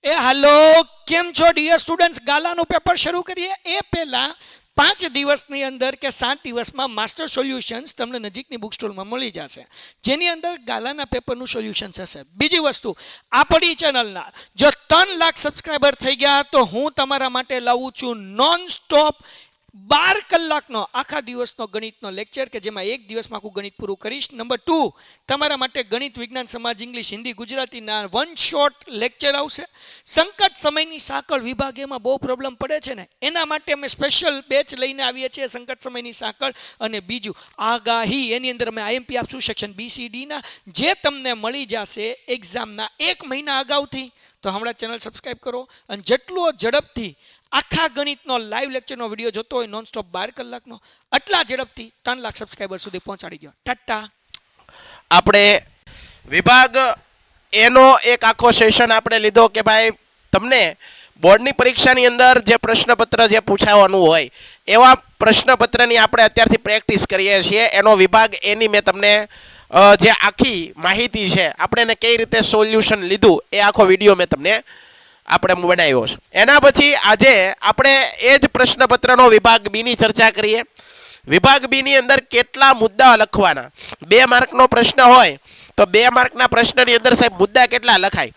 એ હાલો, કેમ છો dear students? ગાલાનું paper શરૂ કરીએ એ પહેલા 5 દિવસની અંદર કે 7 દિવસમાં માસ્ટર સોલ્યુશન્સ તમને નજીકની બુક સ્ટોરમાં મળી જશે, જેની અંદર ગાલાના પેપરનું સોલ્યુશન્સ હશે. બીજી વસ્તુ, આપણી ચેનલના જો 3 લાખ સબસ્ક્રાઈબર થઈ ગયા તો હું તમારા માટે લાવું છું નોન સ્ટોપ 12 કલાકનો આખા દિવસનો ગણિતનો લેક્ચર કે જેમાં એક દિવસમાં આખું ગણિત પૂરું કરીશ. નંબર 2, તમારા માટે ગણિત, વિજ્ઞાન, સમાજ, ઇંગ્લિશ, હિન્દી, ગુજરાતીના 1 શોર્ટ લેક્ચર આવશે. સંકટ સમયની સાંકળ વિભાગ, એમાં બહુ પ્રોબ્લેમ પડે છે ને, એના માટે અમે સ્પેશિયલ બેચ લઈને આવીએ છીએ, સંકટ સમયની સાંકળ. અને બીજું આગાહી, એની અંદર અમે આઈએમપી આપશું સેક્શન BCDના, જે તમને મળી જશે એક્ઝામના 1 મહિના અગાઉથી. તો હમણાં ચેનલ સબસ્ક્રાઈબ કરો અને જેટલો ઝડપથી આખા ગણિતનો લાઈવ લેક્ચરનો વિડીયો જોતો હોય નોન સ્ટોપ 12 કલાકનો, આટલા ઝડપથી 3 લાખ સબસ્ક્રાઈબર સુધી પહોંચાડી દો. ટાટા. આપણે વિભાગ એનો એક આખો સેશન આપણે લીધો કે ભાઈ તમને બોર્ડની પરીક્ષાની અંદર જે પ્રશ્નપત્ર જે પૂછાવાનું હોય એવા પ્રશ્નપત્રની આપણે અત્યારથી પ્રેક્ટિસ કરીએ છીએ. એનો વિભાગ એની મેં તમને જે આખી માહિતી છે આપણે એને કઈ રીતે સોલ્યુશન લીધું એ આખો વિડીયો મેં તમને આપણે બનાવ્યો છે. એના પછી આજે આપણે એ જ પ્રશ્નપત્રનો વિભાગ બીની ચર્ચા કરીએ. વિભાગ બીની અંદર કેટલા મુદ્દા લખવાના? 2 માર્કનો પ્રશ્ન હોય તો 2 માર્કના પ્રશ્નની અંદર સાહેબ મુદ્દા કેટલા લખાય?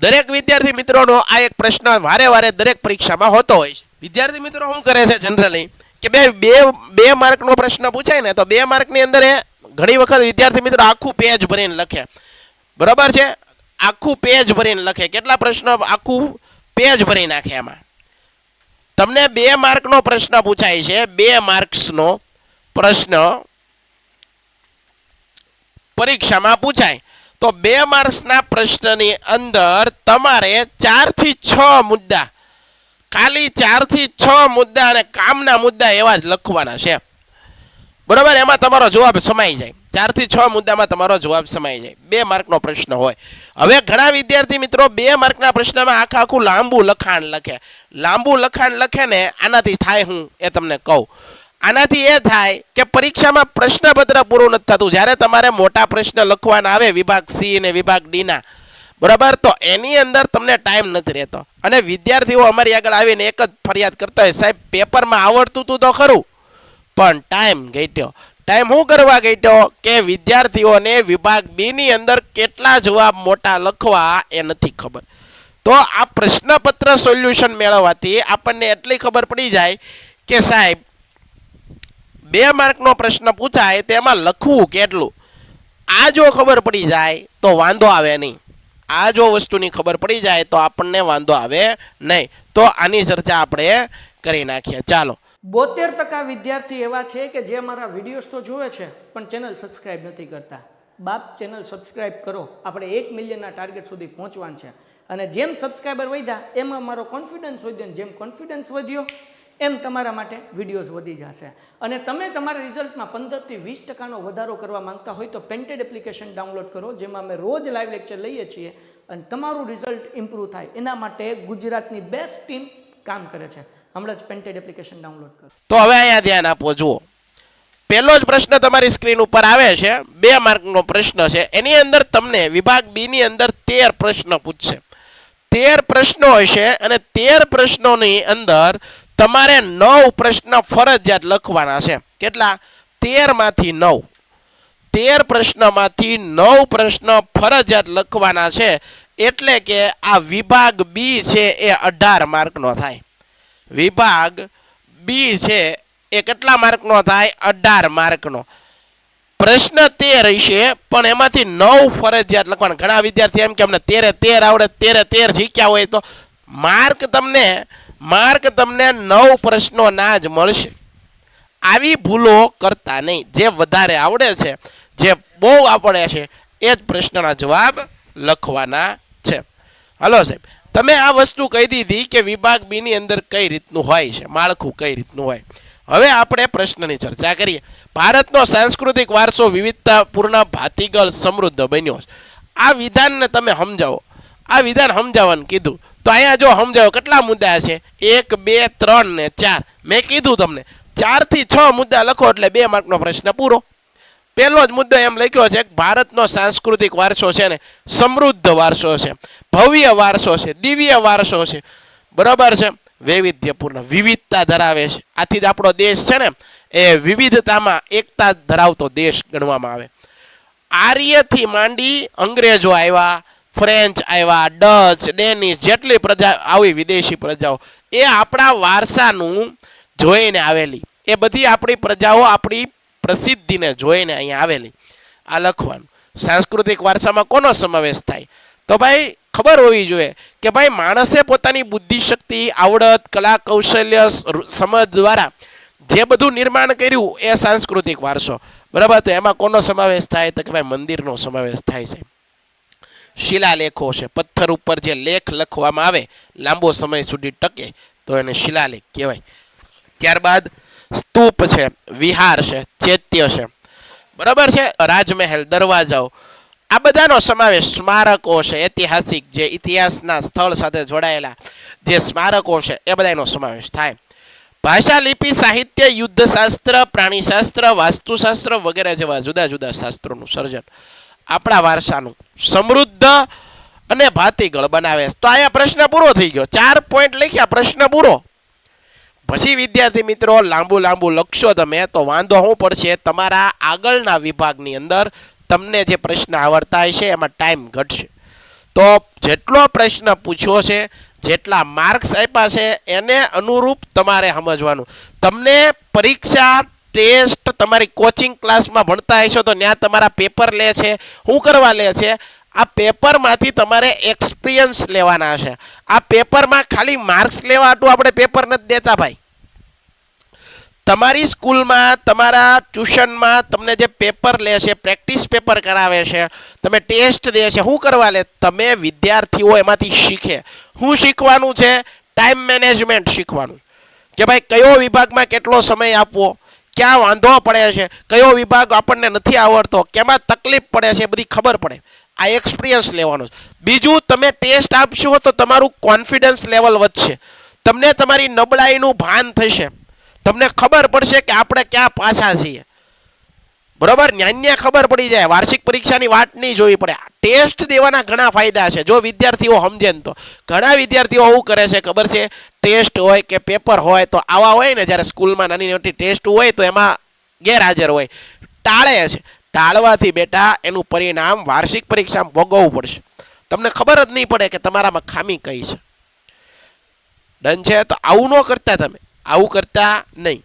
દરેક વિદ્યાર્થી મિત્રોનો આ એક પ્રશ્ન વારે વારે દરેક પરીક્ષામાં હોતો હોય છે. વિદ્યાર્થી મિત્રો શું કરે છે જનરલી કે બે માર્કનો પ્રશ્ન પૂછાય ને તો 2 માર્કની અંદર એ ઘણી વખત વિદ્યાર્થી મિત્રો આખું પેજ ભરીને લખે. બરાબર છે? આખું પેજ ભરીને લખે. કેટલા પ્રશ્નો? આખું પેજ ભરી નાખે. એમાં તમને 2 માર્કનો પ્રશ્ન પૂછાય છે. 2 માર્ક્સનો પ્રશ્ન પરીક્ષામાં પૂછાય તો 2 માર્ક્સના પ્રશ્નની અંદર તમારે 4 થી 6 મુદ્દા, ખાલી 4 થી 6 મુદ્દા અને કામના મુદ્દા એવા જ લખવાના છે. બરાબર? એમાં તમારો જવાબ સમાઈ જાય. 4 થી 6 મુદ્દામાં તમારો જવાબ સમાઈ જાય. 2 માર્કનો પ્રશ્ન હોય. હવે ઘણા વિદ્યાર્થી મિત્રો 2 માર્કના પ્રશ્નમાં આખું લાંબુ લખાણ લખે. લાંબુ લખાણ લખે ને આનાથી થાય હું એ તમને કહું. આનાથી એ થાય કે પરીક્ષામાં પ્રશ્નપત્ર પૂરું નથી થતું. જ્યારે તમારે મોટા પ્રશ્ન લખવાના આવે વિભાગ C અને વિભાગ D ના, બરાબર, તો એની અંદર તમને ટાઈમ નથી રહેતો. અને વિદ્યાર્થીઓ અમારી આગળ આવીને એક જ ફરિયાદ કરતા હોય, સાહેબ પેપરમાં આવડતું હતું તો ખરું પણ ટાઈમ ઘટ્યો. ટાઈમ શું કરવા ઘટ્યો કે વિદ્યાર્થીઓને વિભાગ B ની અંદર કેટલા જવાબ મોટા લખવા એ નથી ખબર. તો આ પ્રશ્નપત્ર સોલ્યુશન મેળવવાથી આપણને એટલી ખબર પડી જાય કે સાહેબ 2 માર્કનો પ્રશ્ન પૂછાય તેમાં લખવું કેટલું. આ જો ખબર પડી જાય તો વાંધો આવે નહીં. આ જો વસ્તુની ખબર પડી જાય તો આપણને વાંધો આવે નહીં. તો આની ચર્ચા આપણે કરી નાખીએ. ચાલો. 72% વિદ્યાર્થી એવા છે કે જે અમારા વિડીયોઝ તો જોવે છે પણ ચેનલ સબસ્ક્રાઈબ નથી કરતા. બાપ, ચેનલ સબસ્ક્રાઈબ કરો. આપણે 1 મિલિયનના ટાર્ગેટ સુધી પહોંચવાનું છે. અને જેમ સબસ્ક્રાઈબર વધ્યા એમ અમારો કોન્ફિડન્સ વધ્યો, જેમ કોન્ફિડન્સ વધ્યો એમ તમારા માટે વિડીયોઝ વધી જશે. અને તમે તમારા રિઝલ્ટમાં 15 થી 20% વધારો કરવા માંગતા હોય તો પેન્ટેડ એપ્લિકેશન ડાઉનલોડ કરો, જેમાં અમે રોજ લાઈવ લેક્ચર લઈએ છીએ અને તમારું રિઝલ્ટ ઇમ્પ્રૂવ થાય એના માટે ગુજરાતની બેસ્ટ ટીમ કામ કરે છે. હમણાં જ પેન્ટેડ એપ્લિકેશન ડાઉનલોડ કરો. તો હવે અહીંયા ધ્યાન આપો. જુઓ, પહેલો જ પ્રશ્ન તમારી સ્ક્રીન ઉપર આવે છે. 2 માર્કનો પ્રશ્ન છે. એની અંદર તમને વિભાગ B ની અંદર 13 પ્રશ્ન પૂછશે. 13 પ્રશ્નો હશે અને 13 પ્રશ્નોની અંદર તમારે 9 પ્રશ્ન ફરજિયાત લખવાના છે. કેટલા? 13 માંથી 9. 13 પ્રશ્નમાંથી 9 પ્રશ્ન ફરજિયાત લખવાના છે. એટલે કે આ વિભાગ B છે એ 18 માર્કનો થાય. વિભાગ B છે એ કેટલા માર્કનો થાય? 18 માર્કનો. પ્રશ્ન 13 હશે પણ એમાંથી 9 ફરજિયાત લખવાના. ઘણા વિદ્યાર્થી એમ કે અમને 13 આવડે, 13 શીખ્યા હોય તો માર્ક તમને 9 પ્રશ્નો ના જ મળશે. આવી ભૂલો કરતા નહીં. જે વધારે આવડે છે, જે બહુ આવડે છે એ જ પ્રશ્નના જવાબ લખવાના છે. હલો સાહેબ, તમે આ વસ્તુ કહી દીધી કે વિભાગ B ની અંદર કઈ રીતનું હોય છે, માળખું કઈ રીતનું હોય. હવે આપણે પ્રશ્નની ચર્ચા કરીએ. ભારતનો સાંસ્કૃતિક વારસો વિવિધતાપૂર્ણ, ભાતીગળ, સમૃદ્ધ બન્યો છે. આ વિધાનને તમે સમજાવો. આ વિધાન સમજાવવાનું કીધું તો અહીંયા જો સમજાવો કેટલા મુદ્દા છે? 1, 2, 3 ને 4. મેં કીધું તમને 4 થી 6 મુદ્દા લખો એટલે 2 માર્કનો પ્રશ્ન પૂરો. પહેલો જ મુદ્દો એમ લખ્યો છે કે ભારતનો સાંસ્કૃતિક વારસો છે ને સમૃદ્ધ વારસો છે, ભવ્ય વારસો છે, દિવ્ય વારસો છે, બરાબર છે, વૈવિધ્યપૂર્ણ વિવિધતા ધરાવે છે. આથી જ આપણો દેશ છે ને એ વિવિધતામાં એકતા ધરાવતો દેશ ગણવામાં આવે. આર્યથી માંડી અંગ્રેજો આવ્યા, ફ્રેન્ચ આવ્યા, ડચ, ડેનિશ, જેટલી પ્રજા આવી વિદેશી પ્રજાઓ એ આપણા વારસાનું જોઈને આવેલી. એ બધી આપણી પ્રજાઓ આપણી પ્રસિદ્ધિને જોઈને અહીંયા આવેલી. આ લખવાનું. સાંસ્કૃતિક વારસામાં કોનો સમાવેશ થાય? તો ભાઈ ખબર હોવી જોઈએ કે ભાઈ માણસે પોતાની બુદ્ધિશક્તિ, આવડત, કલા, કૌશલ્ય, સમજ દ્વારા જે બધું નિર્માણ કર્યું એ સાંસ્કૃતિક વારસો, બરાબર. તો એમાં કોનો સમાવેશ થાય? તો કે ભાઈ મંદિરનો સમાવેશ થાય છે. શિલાલેખો છે, પથ્થર ઉપર જે લેખ લખવામાં આવે લાંબો સમય સુધી ટકે તો એને શિલાલેખ કહેવાય. ત્યારબાદ સ્તૂપ છે, વિહાર છે, ચૈત્ય છે, બરાબર છે, રાજમહેલ, દરવાજાઓ, આ બધાનો સમાવેશ. સ્મારકો છે, ઐતિહાસિક જે ઇતિહાસના સ્થળ સાથે જોડાયેલા જે સ્મારકો છે એ બધાનો સમાવેશ થાય. ભાષા, લિપિ, સાહિત્ય, યુદ્ધશાસ્ત્ર, પ્રાણીશાસ્ત્ર, વાસ્તુશાસ્ત્ર વગેરે જેવા જુદા જુદા શાસ્ત્રોનું સર્જન આપણા વારસાનું સમૃદ્ધ અને ભાતીગળ બનાવે. તો અહીંયા પ્રશ્ન પૂરો થઈ ગયો. 4 પોઈન્ટ લખ્યા, પ્રશ્ન પૂરો. પછી વિદ્યાર્થી મિત્રો લાંબુ લખશો તમે તો વાંધો શું પડશે, તમારા આગળના વિભાગની અંદર તમને જે પ્રશ્ન આવડતા છે એમાં ટાઈમ ઘટશે. તો જેટલો પ્રશ્ન પૂછ્યો છે, જેટલા માર્ક્સ આપ્યા છે એને અનુરૂપ તમારે સમજવાનું. તમને પરીક્ષા, ટેસ્ટ, તમારી કોચિંગ ક્લાસમાં ભણતા હશો તો ત્યાં તમારા પેપર લે છે. શું કરવા લે છે? આ પેપરમાંથી તમારે એક્સપિરિયન્સ લેવાના છે. આ પેપરમાં ખાલી માર્ક્સ લેવા હાટું આપણે પેપર નથી દેતા ભાઈ. તમારી સ્કૂલમાં, તમારા ટ્યુશનમાં તમને જે પેપર લે છે, પ્રેક્ટિસ પેપર કરાવે છે, તમે ટેસ્ટ દે છે, શું કરવા લે? તમે વિદ્યાર્થીઓ એમાંથી શીખે. શું શીખવાનું છે? ટાઈમ મેનેજમેન્ટ શીખવાનું. કે ભાઈ કયો વિભાગમાં કેટલો સમય આપવો, ક્યાં વાંધો પડે છે, કયો વિભાગ આપણને નથી આવડતો, કેમાં તકલીફ પડે છે, બધી ખબર પડે. આ એક્સપિરિયન્સ લેવાનો છે. બીજું, તમે ટેસ્ટ આપશો તો તમારું કોન્ફિડન્સ લેવલ વધશે. તમને તમારી નબળાઈનું ભાન થશે. તમને ખબર પડશે કે આપણે ક્યાં પાછા છીએ, બરોબર. ન્યાન્ય ખબર પડી જાય. વાર્ષિક પરીક્ષાની વાત નહીં જોવી પડે. ટેસ્ટ દેવાના ઘણા ફાયદા છે જો વિદ્યાર્થીઓ સમજે ને. તો ઘણા વિદ્યાર્થીઓ શું કરે છે ખબર છે? ટેસ્ટ હોય કે પેપર હોય તો આવા હોય ને, જ્યારે સ્કૂલમાં નાની મોટી ટેસ્ટ હોય તો એમાં ગેરહાજર હોય, ટાળે છે. ટાળવાથી બેટા એનું પરિણામ વાર્ષિક પરીક્ષામાં ભોગવવું પડશે. તમને ખબર જ નહીં પડે કે તમારામાં ખામી કઈ છે. ડન છે? તો આવું ન કરતા, તમે આવું કરતા નહીં.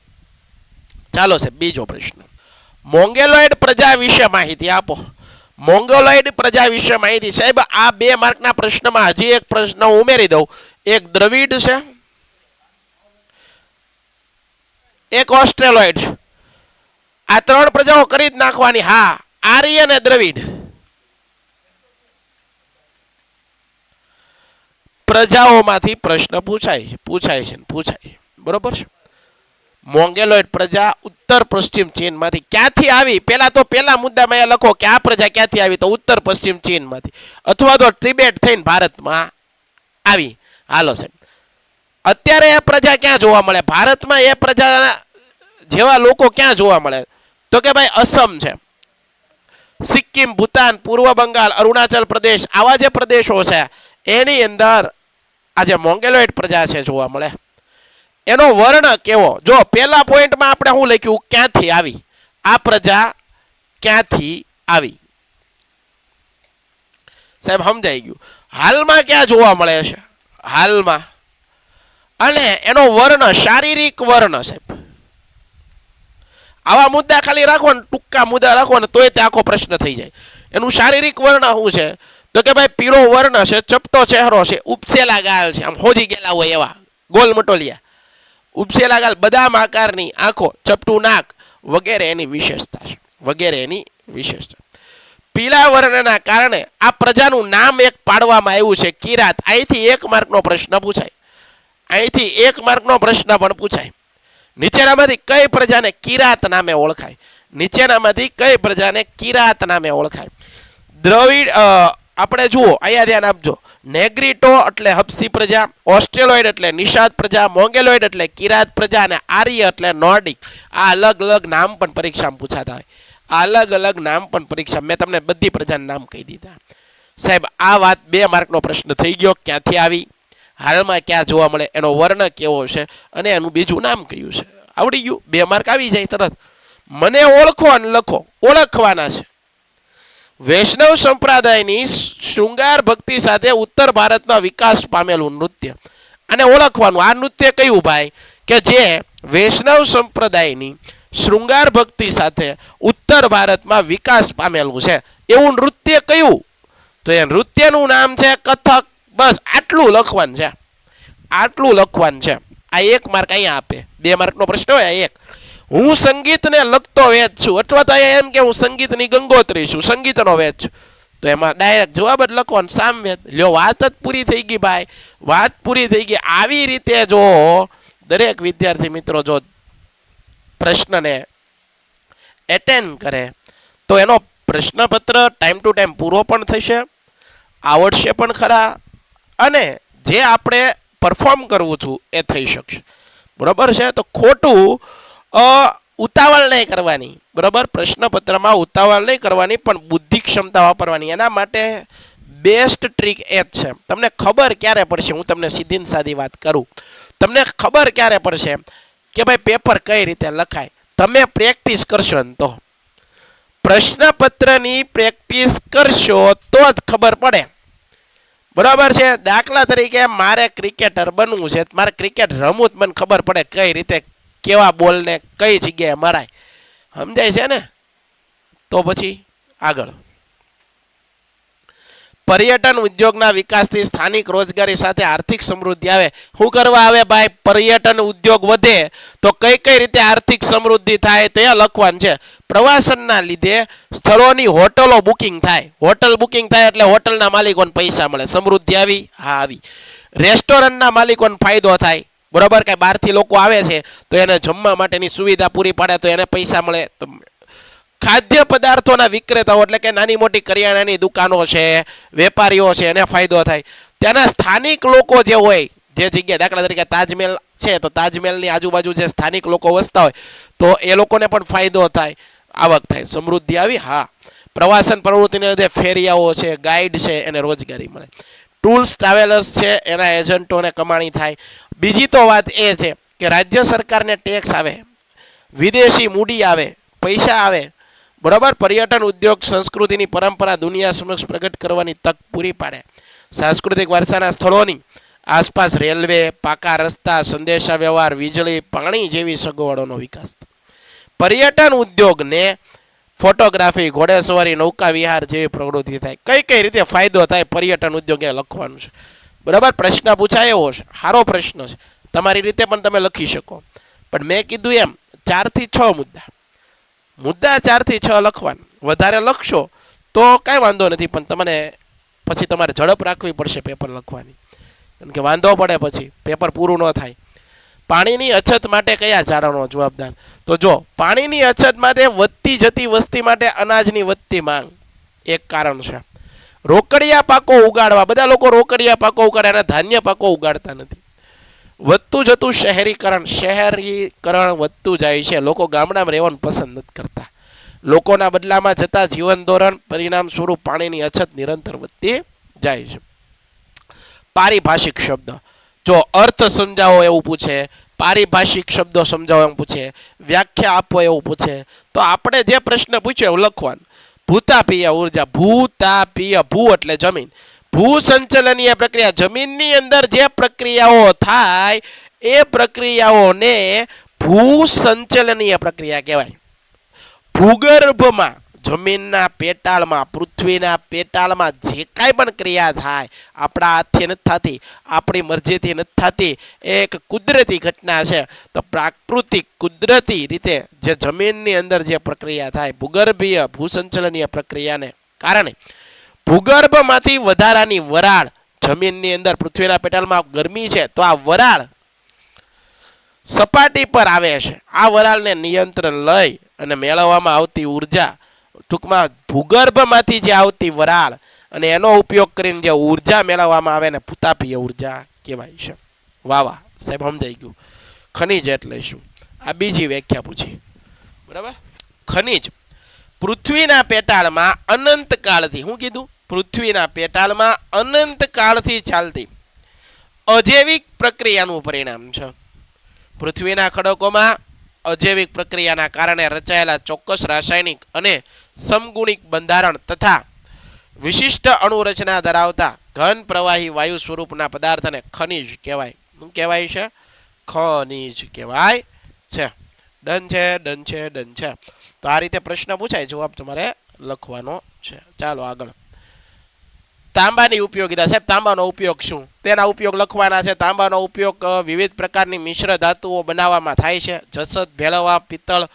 ચાલો છે બીજો પ્રશ્ન. મોંગોલોઇડ પ્રજા વિશે માહિતી આપો. મોંગોલોઇડ પ્રજા વિશે માહિતી. સાહેબ આ 2 માર્કના પ્રશ્નમાં હજી એક પ્રશ્ન ઉમેરી દઉં. એક દ્રવિડ છે, એક ઓસ્ટ્રેલોઇડ છે. આ 3 પ્રજાઓ કરી જ નાખવાની. હા, આર્ય અને દ્રવિડ પ્રજાઓમાંથી પ્રશ્ન પૂછાય છે. બરોબર છે. મોંગોલોઇડ પ્રજા ઉત્તર પશ્ચિમ ચીનમાંથી ક્યાંથી આવી? પહેલા મુદ્દામાં લખો કે આ પ્રજા ક્યાંથી આવી, તો ઉત્તર પશ્ચિમ ચીનમાંથી અથવા તો તિબેટ થઈને ભારતમાં આવી. હાલો સાહેબ, અત્યારે એ પ્રજા ક્યાં જોવા મળે? ભારતમાં એ પ્રજા જેવા લોકો ક્યાં જોવા મળે? તો કે ભાઈ અસમ છે, સિક્કિમ, ભૂતાન, પૂર્વ બંગાળ, અરુણાચલ પ્રદેશ, આવા જે પ્રદેશો છે એની અંદર આ જે મોંગોલોઇડ પ્રજા છે જોવા મળે. એનો વર્ણ કેવો? જો પહેલા પોઈન્ટમાં આપણે શું લખ્યું? ક્યાંથી આવી? આ પ્રજા ક્યાંથી આવી? સાહેબ સમજાઈ ગયું. હાલમાં ક્યાં જોવા મળે છે? હાલમાં. અને એનો વર્ણ, શારીરિક વર્ણ. સાહેબ આવા મુદ્દા ખાલી રાખો ને, ટૂંકા મુદ્દા રાખો ને તોય તે આખો પ્રશ્ન થઈ જાય. એનું શારીરિક વર્ણ શું છે? તો કે ભાઈ પીળો વર્ણ છે, ચપટો ચહેરો છે, ઉપસેલા ગાલ છે, આમ હોજી ગયેલા હોય એવા ગોલ મટોલિયા, ઉપસેલા ગાલ, બદામ આકારની આંખો, ચપટું નાક વગેરે એની વિશેષતા. પીળા વર્ણના કારણે આ પ્રજાનું નામ એક પાડવામાં આવ્યું છે, કિરાત. અહીંથી 1 માર્કનો પ્રશ્ન પૂછાય. અહીંથી 1 માર્કનો પ્રશ્ન પણ પૂછાય. નીચેનામાંથી કઈ પ્રજાને કિરાત નામે ઓળખાય? નીચેનામાંથી કઈ પ્રજાને કિરાત નામે ઓળખાય? દ્રવિડ, આપણે જુઓ અહીંયા ધ્યાન આપજો. નેગ્રીટો એટલે હબસી પ્રજા, ઓસ્ટ્રેલોઇડ એટલે નિષાદ પ્રજા, મોંગોલોઇડ એટલે કિરાત પ્રજા અને આર્ય એટલે નોર્ડિક. આ અલગ અલગ નામ પણ પરીક્ષામાં પૂછાતા હોય. અલગ અલગ નામ પણ પરીક્ષા, મેં તમને બધી પ્રજાના નામ કહી દીધા. સાહેબ આ વાત 2 માર્કનો પ્રશ્ન થઈ ગયો. ક્યાંથી આવી, હાલમાં ક્યાં જોવા મળે, એનો વર્ણ કેવો છે અને એનું બીજું નામ કયું છે, આવડી ગયું. 2 માર્ક આવી જાય તરત. મને ઓળખો અને લખો, ઓળખવાના છે. વૈષ્ણવ સંપ્રદાયની શૃંગાર ભક્તિ સાથે ઉત્તર ભારતમાં વિકાસ પામેલું નૃત્ય, અને ઓળખવાનું આ નૃત્ય કયું ભાઈ કે જે વૈષ્ણવ સંપ્રદાયની શૃંગાર ભક્તિ સાથે ઉત્તર ભારતમાં વિકાસ પામેલું છે એવું નૃત્ય કયું, તો એ નૃત્યનું નામ છે કથક. બસ આટલું લખવાનું છે, આટલું લખવાનું છે. આ 1 માર્ક અહીંયા આપે. 2 માર્કનો પ્રશ્ન હોય 1. હું સંગીતને લગતો વેદ છું, અથવા તો એમ કે હું સંગીતની ગંગોત્રી છું, સંગીતનો વેદ છું, તો એમાં ડાયરેક્ટ જવાબ જ લખવાનો સામવેદ. લ્યો વાત જ પૂરી થઈ ગઈ ભાઈ, વાત પૂરી થઈ ગઈ. આવી રીતે જો દરેક વિદ્યાર્થી મિત્રો જો પ્રશ્નને એટેન્ડ કરે તો એનો પ્રશ્નપત્ર ટાઈમ ટુ ટાઈમ પૂરો પણ થશે, આવડશે પણ ખરા, અને જે આપણે પરફોર્મ કરવું છું એ થઈ શકશે. બરાબર છે. તો ખોટું ઉતાવળ નહીં કરવાની, બરાબર. પ્રશ્નપત્રમાં ઉતાવળ નહીં કરવાની, પણ બુદ્ધિ ક્ષમતા વાપરવાની. એના માટે બેસ્ટ ટ્રીક એ જ છે. તમને ખબર ક્યારે પડશે, હું તમને સીધી ને સાદી વાત કરું, તમને ખબર ક્યારે પડશે કે ભાઈ પેપર કઈ રીતે લખાય, તમે પ્રેક્ટિસ કરશો ને તો. પ્રશ્નપત્રની પ્રેક્ટિસ કરશો તો જ ખબર પડે, બરાબર છે. દાખલા તરીકે મારે ક્રિકેટર બનવું છે, મારે ક્રિકેટ રમવું, મને ખબર પડે કઈ રીતે કેવા બોલને કઈ જગ્યાએ મરાય, સમજાય છે ને. તો પછી આગળ પર્યટન ઉદ્યોગના વિકાસથી સ્થાનિક રોજગારી સાથે આર્થિક સમૃદ્ધિ આવે. શું કરવા આવે ભાઈ? પર્યટન ઉદ્યોગ વધે તો કઈ કઈ રીતે આર્થિક સમૃદ્ધિ થાય તે લખવાનું છે. પ્રવાસનના લીધે સ્થળોની હોટલો બુકિંગ થાય, હોટલ બુકિંગ થાય એટલે હોટલના માલિકોને પૈસા મળે, સમૃદ્ધિ આવી. હા આવી. રેસ્ટોરન્ટના માલિકોને ફાયદો થાય, બરાબર. કાંઈ બહારથી લોકો આવે છે તો એને જમવા માટેની સુવિધા પૂરી પાડે તો એને પૈસા મળે. તો ખાદ્ય પદાર્થોના વિક્રેતાઓ એટલે કે નાની મોટી કરિયાણાની દુકાનો છે, વેપારીઓ છે, એને ફાયદો થાય. ત્યાંના સ્થાનિક લોકો જે હોય, જે જગ્યાએ દાખલા તરીકે તાજમહેલ છે તો તાજમહેલની આજુબાજુ જે સ્થાનિક લોકો વસતા હોય તો એ લોકોને પણ ફાયદો થાય, આવક થાય, સમૃદ્ધિ આવી. હા. પ્રવાસન પ્રવૃત્તિને લીધે ફેરિયાઓ છે, ગાઈડ છે, એને રોજગારી મળે. ટૂલ્સ ટ્રાવેલર્સ છે એના એજન્ટોને કમાણી થાય. બીજી તો વાત એ છે કે રાજ્ય સરકારને ટેક્સ આવે, વિદેશી મૂડી આવે, પૈસા આવે, બરાબર. પર્યટન ઉદ્યોગ સંસ્કૃતિની પરંપરા દુનિયા સમક્ષ પ્રગટ કરવાની તક પૂરી પાડે. સાંસ્કૃતિક વારસાના સ્થળોની આસપાસ રેલવે, પાકા રસ્તા, સંદેશા વ્યવહાર, વીજળી, પાણી જેવી સગવડોનો વિકાસ. પર્યટન ઉદ્યોગને ફોટોગ્રાફી, ઘોડેસવારી, નૌકા વિહાર જેવી પ્રવૃત્તિ થાય. કઈ કઈ રીતે ફાયદો થાય પર્યટન ઉદ્યોગ એ લખવાનું છે, બરાબર. પ્રશ્ન પૂછાય એવો છે, સારો પ્રશ્ન છે, તમારી રીતે પણ તમે લખી શકો. પણ મેં કીધું એમ 4 થી 6 મુદ્દા 4 થી 6 લખવાનું. વધારે લખશો તો કાંઈ વાંધો નથી, પણ તમને પછી તમારે ઝડપ રાખવી પડશે પેપર લખવાની, કારણ કે વાંધો પડે પછી પેપર પૂરું ન થાય. પાણીની અછત માટે કયા કારણો જવાબદાર? તો જો પાણીની અછત માટે વધતી જતી વસ્તી માટે અનાજની વધતી માંગ એક કારણ છે. રોકડિયા પાકો ઉગાડવા, બધા લોકો રોકડિયા પાકો ઉગાડે અને ધાન્ય પાકો ઉગાડતા નથી. વધતું જતું શહેરીકરણ વધતું જાય છે, લોકો ગામડામાં રહેવાનું પસંદ નથી કરતા. લોકોના બદલામાં જતા જીવન ધોરણ પરિણામ સ્વરૂપ પાણીની અછત નિરંતર વધતી જાય છે. પારિભાષિક શબ્દ, જો અર્થ સમજાવો એવું પૂછે, પારિભાષિક શબ્દો સમજાવો એવું પૂછે, વ્યાખ્યા આપો એવું પૂછે, તો આપણે જે પ્રશ્ન પૂછ્યો એવું લખવાનું. ભૂતાપીય ઉર્જા, ભૂતાપીય, ભૂ એટલે જમીન, ભૂ સંચલનીય પ્રક્રિયા, જમીનની અંદર જે પ્રક્રિયાઓ થાય એ પ્રક્રિયાઓને ભૂ સંચલનીય પ્રક્રિયા કહેવાય. ભૂગર્ભમાં, જમીનના પેટાળમાં, પૃથ્વીના પેટાળમાં જે કાંઈ પણ ક્રિયા થાય, આપણા હાથથી નથી થતી, આપણી મરજીથી નથી થતી, એક કુદરતી ઘટના છે. તો પ્રાકૃતિક કુદરતી રીતે જે જમીનની અંદર જે પ્રક્રિયા થાય, ભૂગર્ભીય ભૂસંચલનીય પ્રક્રિયાને કારણે ભૂગર્ભમાંથી વધારાની વરાળ, જમીનની અંદર પૃથ્વીના પેટાળમાં ગરમી છે તો આ વરાળ સપાટી પર આવે છે. આ વરાળને નિયંત્રણ લઈ અને મેળવવામાં આવતી ઉર્જા, ટૂંકમાં ભૂગર્ભમાંથી જે આવતી વરાળ અને એનો ઉપયોગ કરીને જે ઉર્જા મેળવવામાં આવે ને ભૂતાપીય ઉર્જા કહેવાય છે. વાહ વાહ સાહેબ, સમજાઈ ગયું. ખનિજ એટલે શું? આ બીજી વ્યાખ્યા પૂછી, બરાબર. ખનિજ, પૃથ્વીના પેટાળમાં અનંત કાળથી, હું કીધું, પૃથ્વીના પેટાળમાં અનંત કાળથી ચાલતી અજૈવિક પ્રક્રિયાનું પરિણામ છે. પૃથ્વીના ખડકોમાં અજૈવિક પ્રક્રિયાના કારણે રચાયેલા ચોક્કસ રાસાયણિક અને સમગુણિક બંધારણ તથા વિશિષ્ટ અણુરચના ધરાવતા ઘન પ્રવાહી વાયુ સ્વરૂપના પદાર્થને ખનિજ કહેવાય. શું કહેવાય છે? ખનિજ કહેવાય છે. ડન છે, ડન છે, ડન છે. તો આ રીતે પ્રશ્ન પૂછાય, જવાબ તમારે લખવાનો છે. ચાલો આગળ. તાંબાની ઉપયોગિતા. સાહેબ તાંબાનો ઉપયોગ શું? તેના ઉપયોગ લખવાના છે. તાંબાનો ઉપયોગ વિવિધ પ્રકારની મિશ્ર ધાતુઓ બનાવવામાં થાય છે. જસત ભેળવવા, પિત્તળ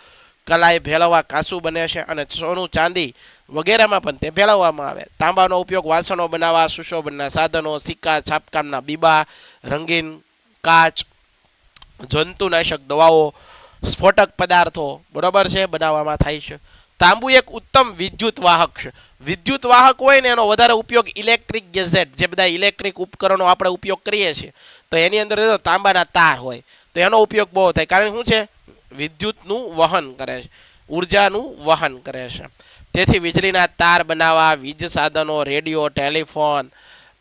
કલાઈ ભેળવવા કાંસુ બને છે અને સોનું ચાંદી વગેરેમાં પણ તે ભેળવવામાં આવે. તાંબાનો ઉપયોગ વાસણો બનાવવા, સુશોભનના સાધનો, સિક્કા, છાપકામના બીબા, રંગીન કાચ, જંતુનાશક દવાઓ, સ્ફોટક પદાર્થો, બરોબર છે, બનાવવામાં થાય છે. તાંબુ એક ઉત્તમ વિદ્યુત વાહક છે. વિદ્યુત વાહક હોય ને એનો વધારે ઉપયોગ ઇલેક્ટ્રિક ગેજેટ, જે બધા ઇલેક્ટ્રિક ઉપકરણો આપણે ઉપયોગ કરીએ છીએ, તો એની અંદર તાંબાના તાર હોય તો એનો ઉપયોગ બહુ થાય. કારણ શું છે? વિદ્યુતનું વહન કરે છે, ઉર્જાનું વહન કરે છે. તેથી વીજળીના તાર બનાવવા, વીજ સાધનો, રેડિયો, ટેલિફોન,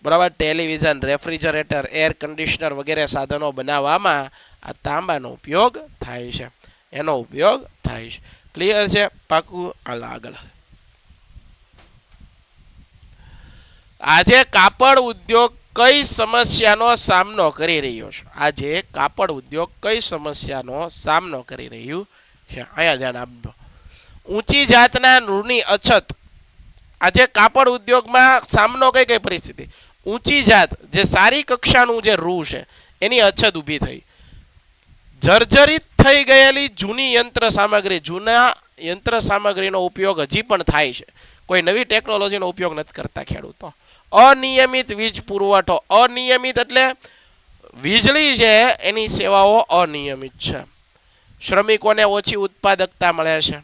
બરાબર, ટેલિવિઝન, રેફ્રિજરેટર, એર કન્ડિશનર વગેરે સાધનો બનાવવામાં આ તાંબાનો ઉપયોગ થાય છે. એનો ઉપયોગ થાય છે. ક્લિયર છે? પાકું. આગળ. આજે કાપડ ઉદ્યોગ કઈ સમસ્યાનો સામનો કરી રહ્યો છે? આજે કાપડ ઉદ્યોગ કઈ સમસ્યાનો સામનો કરી રહ્યું છે? અહીંયા ધ્યાન આપજો. ઊંચી જાતના રૂની અછત. આજે કાપડ ઉદ્યોગમાં સામનો કઈ કઈ પરિસ્થિતિ? ઊંચી જાત, જે સારી કક્ષાનું જે રૂ છે એની અછત ઊભી થઈ. જર્જરિત થઈ ગયેલી જૂની યંત્ર સામગ્રી. જૂના યંત્ર સામગ્રીનો ઉપયોગ હજી પણ થાય છે. કોઈ નવી ટેકનોલોજીનો ઉપયોગ નથી કરતા ખેડૂતો. અનિયમિત વીજ પુરવઠો. અનિયમિત એટલે વીજળી છે એની સેવાઓ અનિયમિત છે. શ્રમિકોને ઓછી ઉત્પાદકતા મળે છે.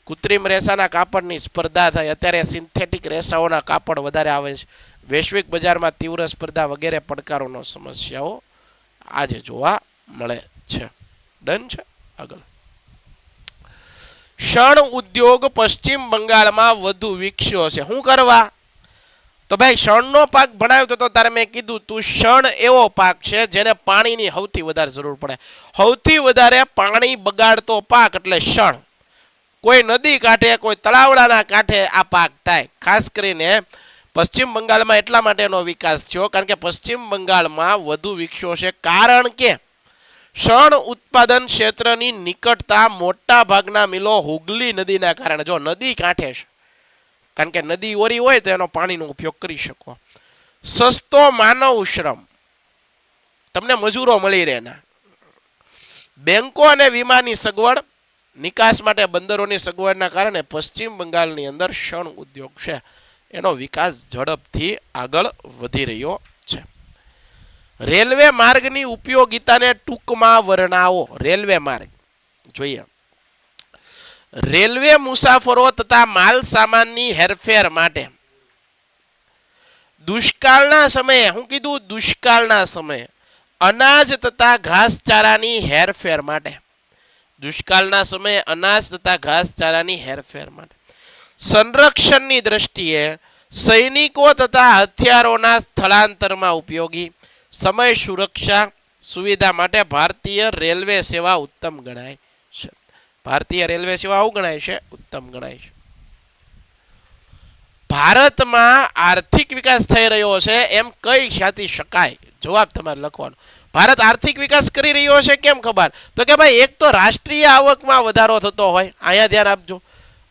કૃત્રિમ રેસાના કાપડની સ્પર્ધા થાય. અત્યારે સિન્થેટિક રેસાઓના કાપડ વધારે આવે છે. વૈશ્વિક બજારમાં તીવ્ર સ્પર્ધા વગેરે પડકારોનો સમસ્યાઓ આજે જોવા મળે છે. ડન છે? આગળ. શણ ઉદ્યોગ પશ્ચિમ બંગાળમાં વધુ વિકસ્યો છે. શું કરવા? તો ભાઈ શણનો પાક ભણાવ્યો તો તારે મેં કીધું તું, શણ એવો પાક છે જેને પાણીની સૌથી વધારે જરૂર પડે. સૌથી વધારે પાણી બગાડતો પાક એટલે શણ. કોઈ નદી કાંઠે, કોઈ તળાવડાના કાંઠે આ પાક થાય. ખાસ કરીને પશ્ચિમ બંગાળમાં એટલા માટે એનો વિકાસ થયો કારણ કે પશ્ચિમ બંગાળમાં વધુ વિકસ્યો છે. કારણ કે શણ ઉત્પાદન ક્ષેત્રની નિકટતા મોટા ભાગના મિલો હુગલી નદીના કારણે. જો નદી કાંઠે છે, કારણ કે નદી ઓરી હોય તો એનો પાણીનો ઉપયોગ કરી શકો. સસ્તો માનવ શ્રમ, તમને મજૂરો મળી રહે. બેંકો અને વીમાની સગવડ, નિકાસ માટે બંદરોની સગવડના કારણે પશ્ચિમ બંગાળની અંદર શણ ઉદ્યોગ છે એનો વિકાસ ઝડપથી આગળ વધી રહ્યો છે. રેલવે માર્ગની ઉપયોગિતાને ટૂંકમાં વર્ણવો. રેલવે માર્ગ જોઈએ. રેલવે મુસાફરો તથા માલ સામાનની હેરફેર માટે. દુષ્કાળના સમયે, હું કીધું? દુષ્કાળના સમયે અનાજ તથા ઘાસચારાની હેરફેર માટે. દુષ્કાળના સમયે અનાજ તથા ઘાસચારાની હેરફેર માટે. સંરક્ષણની દ્રષ્ટિએ સૈનિકો તથા હથિયારોના સ્થળાંતરમાં ઉપયોગી. સમય સુરક્ષા સુવિધા માટે ભારતીય રેલવે સેવા ઉત્તમ ગણાય છે. ભારતીય રેલવે સેવા આવું ગણાય છે? ઉત્તમ ગણાય છે. ભારતમાં આર્થિક વિકાસ થઈ રહ્યો છે એમ કઈ ખ્યાતિ શકાય? જવાબ તમારે લખવાનો. ભારત આર્થિક વિકાસ કરી રહ્યો છે કેમ ખબર? તો કે ભાઈ એક તો રાષ્ટ્રીય આવકમાં વધારો થતો હોય. અહીંયા ધ્યાન આપજો.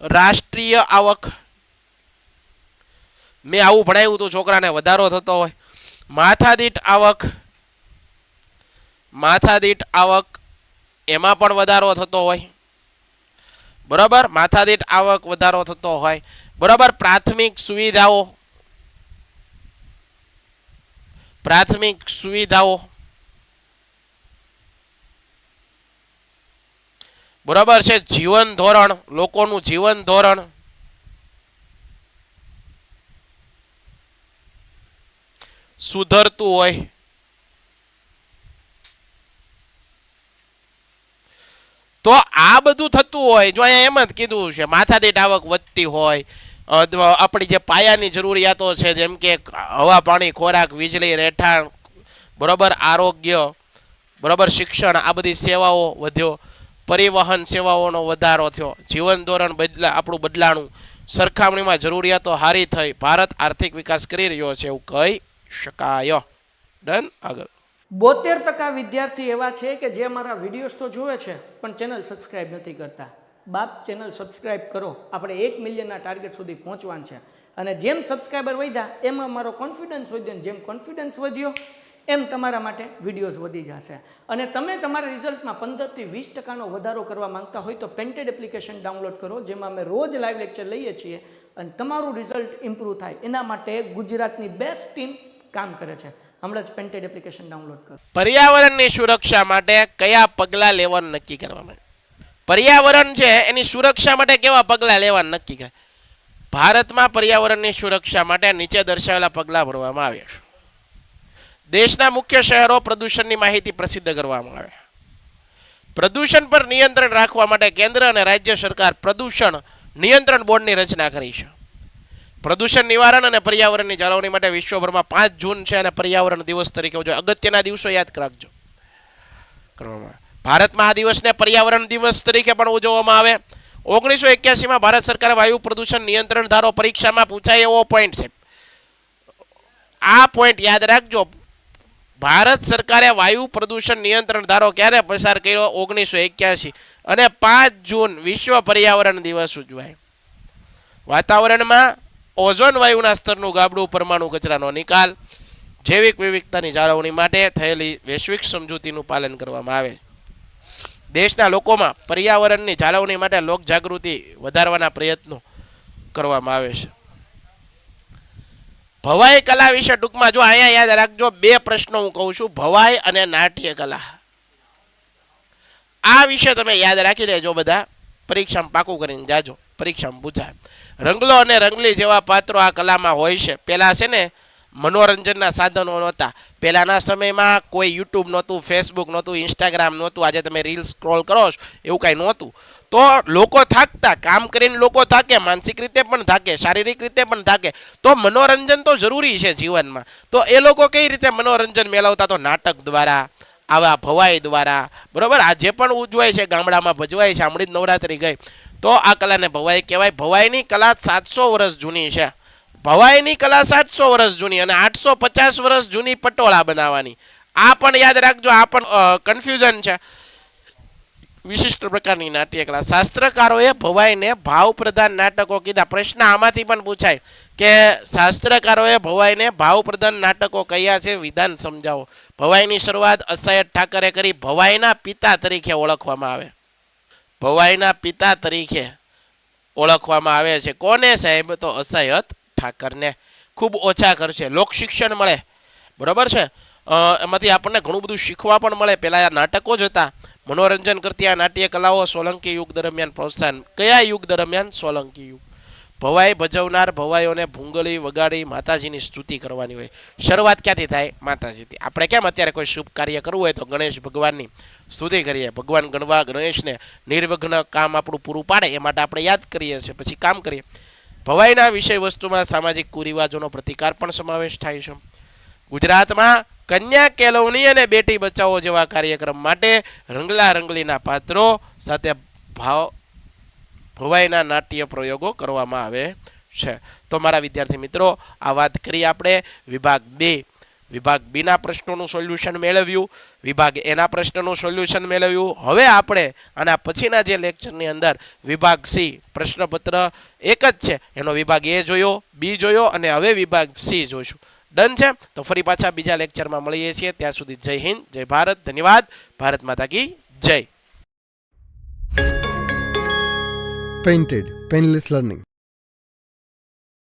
રાષ્ટ્રીય આવક, મેં આવું ભણાવ્યું હતું છોકરાને, વધારો થતો હોય. માથાદીઠ આવક, માથાદીઠ આવક એમાં પણ વધારો થતો હોય. બરાબર, માથાદીઠ આવક વધારો થતો હોય. બરાબર. પ્રાથમિક સુવિધાઓ, પ્રાથમિક સુવિધાઓ, બરાબર છે. જીવન ધોરણ, લોકોનું જીવન ધોરણ, સુધરતું હોય. તો આ બધું થતું હોય, જો અહીંયા એમ જ કીધું છે માથાદીઠ આવક વધતી હોય, અથવા આપણી જે પાયાની જરૂરિયાતો છે જેમ કે હવા, પાણી, ખોરાક, વીજળી, રહેઠાણ, બરોબર, આરોગ્ય, બરોબર, શિક્ષણ, આ બધી સેવાઓ વધ્યો, પરિવહન સેવાઓનો વધારો થયો, જીવન ધોરણ આપણું બદલાણું, સરખામણીમાં જરૂરિયાતો હારી થઈ, ભારત આર્થિક વિકાસ કરી રહ્યો છે એવું કહી શકાય. ડન. આગળ. 72% વિદ્યાર્થી એવા છે કે જે મારા વિડીયોઝ તો જોવે છે પણ ચેનલ સબસ્ક્રાઇબ નથી કરતા. બાપ ચેનલ સબસ્ક્રાઇબ કરો, આપણે 1 મિલિયનના ટાર્ગેટ સુધી પહોંચવાનું છે. અને જેમ સબસ્ક્રાઈબર વધ્યા એમ મારો કોન્ફિડન્સ વધ્યો, જેમ કોન્ફિડન્સ વધ્યો એમ તમારા માટે વિડીયોઝ વધી જશે. અને તમે તમારા રિઝલ્ટમાં 15 થી 20% વધારો કરવા માંગતા હોય તો પેન્ટેડ એપ્લિકેશન ડાઉનલોડ કરો, જેમાં અમે રોજ લાઈવ લેક્ચર લઈએ છીએ અને તમારું રિઝલ્ટ ઇમ્પ્રૂવ થાય એના માટે ગુજરાતની બેસ્ટ ટીમ કામ કરે છે. હમણાં જ પેન્ટેડ એપ્લિકેશન ડાઉનલોડ કરો. પર્યાવરણની સુરક્ષા માટે કયા પગલાં લેવાનું નક્કી કરવામાં? પર્યાવરણ છે એની સુરક્ષા માટે કેવા પગલાં લેવાનું નક્કી કરે? ભારતમાં પર્યાવરણની સુરક્ષા માટે નીચે દર્શાવેલા પગલાં ભરવામાં આવ્યા છે. દેશના મુખ્ય શહેરો પ્રદૂષણની માહિતી પ્રસિદ્ધ કરવામાં આવે. પ્રદૂષણ પર નિયંત્રણ રાખવા માટે કેન્દ્ર અને રાજ્ય સરકાર પ્રદૂષણ નિયંત્રણ બોર્ડની રચના કરી છે. પ્રદૂષણ નિવારણ અને પર્યાવરણની જાળવણી માટે વિશ્વભરમાં 5 જૂન છે અને પર્યાવરણ દિવસ તરીકે ઉજવાય. અગત્યના દિવસો યાદ રાખજો. કરવામાં ભારતમાં આ દિવસને પર્યાવરણ દિવસ તરીકે પણ ઉજવવામાં આવે. 1981માં ભારત સરકારે વાયુ પ્રદૂષણ નિયંત્રણ ધારો પરીક્ષામાં પૂછાય એવો પોઈન્ટ છે. આ પોઈન્ટ યાદ રાખજો. ભારત સરકારે વાયુ પ્રદૂષણ નિયંત્રણ ધારો ક્યારે પસાર કર્યો? 1981. અને 5 જૂન વિશ્વ પર્યાવરણ દિવસ ઉજવાય. વાતાવરણમાં ઓઝોન વાયુના સ્તરનું ગાબડું, પરમાણુ કચરાનો નિકાલ, જૈવિક વિવિધતાની જાળવણી માટે થયેલી વૈશ્વિક સમજૂતીનું પાલન કરવામાં આવે. દેશના લોકોમાં પર્યાવરણની જાળવણી માટે લોક જાગૃતિ વધારવાના પ્રયત્નો કરવામાં આવે છે. ભવાઈ કલા વિશે ટૂંકમાં જો અહીંયા યાદ રાખજો, 2 પ્રશ્નો હું કહું છું, ભવાઈ અને નાટ્ય કલા. આ વિશે તમે યાદ રાખી લેજો બધા, પરીક્ષામાં પાકું કરીને જાજો, પરીક્ષામાં પૂછાય. રંગલો અને રંગલી જેવા પાત્રો આ કલામાં હોય છે. પહેલા છે ને મનોરંજનના સાધનો નહોતા. પહેલાના સમયમાં કોઈ યુટ્યુબ નહોતું, ફેસબુક નહોતું, ઇન્સ્ટાગ્રામ નહોતું. આજે તમે રીલ સ્ક્રોલ કરો છો એવું કાંઈ નહોતું. તો લોકો થાકતા, કામ કરીને લોકો થાકે, માનસિક રીતે પણ થાકે, શારીરિક રીતે પણ થાકે. તો મનોરંજન તો જરૂરી છે જીવનમાં. તો એ લોકો કઈ રીતે મનોરંજન મેળવતા? તો નાટક દ્વારા, આવા ભવાઈ દ્વારા, બરોબર. આ જે પણ ઉજવાય છે ગામડામાં ભજવાય છે, હમણાં જ નવરાત્રી ગઈ, તો આ કલાને ભવાઈ કહેવાય. ભવાઈની કલા 700 વર્ષ જૂની છે. ભવાઈની કલા 700 વર્ષ જૂની અને 850 વર્ષ જૂની પટોળા બનાવવાની. આ પણ યાદ રાખજો, આ પણ કન્ફ્યુઝન છે. વિશિષ્ટ પ્રકારની નાટ્ય કલા. શાસ્ત્રકારોએ ભવાઈને ભાવ પ્રધાન નાટકો કીધા. પ્રશ્ન આમાંથી પણ પૂછાય કે શાસ્ત્રકારોએ ભવાઈને ભાવ પ્રધાન નાટકો કયા છે, વિધાન સમજાવો. ભવાઈની શરૂઆત અસહ્યત ઠાકરે કરી. ભવાઈના પિતા તરીકે ઓળખવામાં આવે. ભવાઈના પિતા તરીકે ઓળખવામાં આવે છે. કોને સાહેબ? તો અસહ્યત ઠાકરને. ખૂબ ઓછા ખર્ચે લોક શિક્ષણ મળે, બરોબર છે. એમાંથી આપણને ઘણું બધું શીખવા પણ મળે. પહેલા નાટકો જ હતા. મનોરંજન કરતી આ નાટ્ય કલાઓ સોલંકી યુગ દરમિયાન પ્રોત્સાહન. કયા યુગ દરમિયાન? સોલંકી યુગ. ભવાઈ ભજવનાર ભવાઈઓને ભૂંગળી વગાડી માતાજીની સ્તુતિ કરવાની હોય. શરૂઆત ક્યાંથી થાય? માતાજીથી. આપણે કેમ અત્યારે કોઈ શુભ કાર્ય કરવું હોય તો ગણેશ ભગવાનની સ્તુતિ કરીએ. ભગવાન ગણવા ગણેશને નિર્વિઘ્ન કામ આપણું પૂરું પાડે એ માટે આપણે યાદ કરીએ છીએ, પછી કામ કરીએ. ભવાઈના વિષય વસ્તુમાં સામાજિક કુરિવાજોનો પ્રતિકાર પણ સમાવેશ થાય છે. ગુજરાતમાં કન્યા કેળવણી અને બેટી બચાવો જેવા કાર્યક્રમ માટે રંગલા રંગલીના પાત્રો સાથે ભવાઈના નાટ્ય પ્રયોગો કરવામાં આવે છે. તો મારા વિદ્યાર્થી મિત્રો, આ વાત કરી આપણે વિભાગ 2. વિભાગ બી ના પ્રશ્નોનું સોલ્યુશન મેળવ્યું, વિભાગ એ ના પ્રશ્નનું સોલ્યુશન મેળવ્યું. હવે આપણે આના પછીના જે લેક્ચરની અંદર વિભાગ સી પ્રશ્નપત્ર એક જ છે એનો વિભાગ એ જોયો, બી જોયો અને હવે વિભાગ સી જોઈશું. ડન છે? તો ફરી પાછા બીજા લેક્ચરમાં મળીએ છીએ. ત્યાં સુધી જય હિન્દ, જય ભારત, ધન્યવાદ. ભારત માતા કી જય. Painted Painless Learning.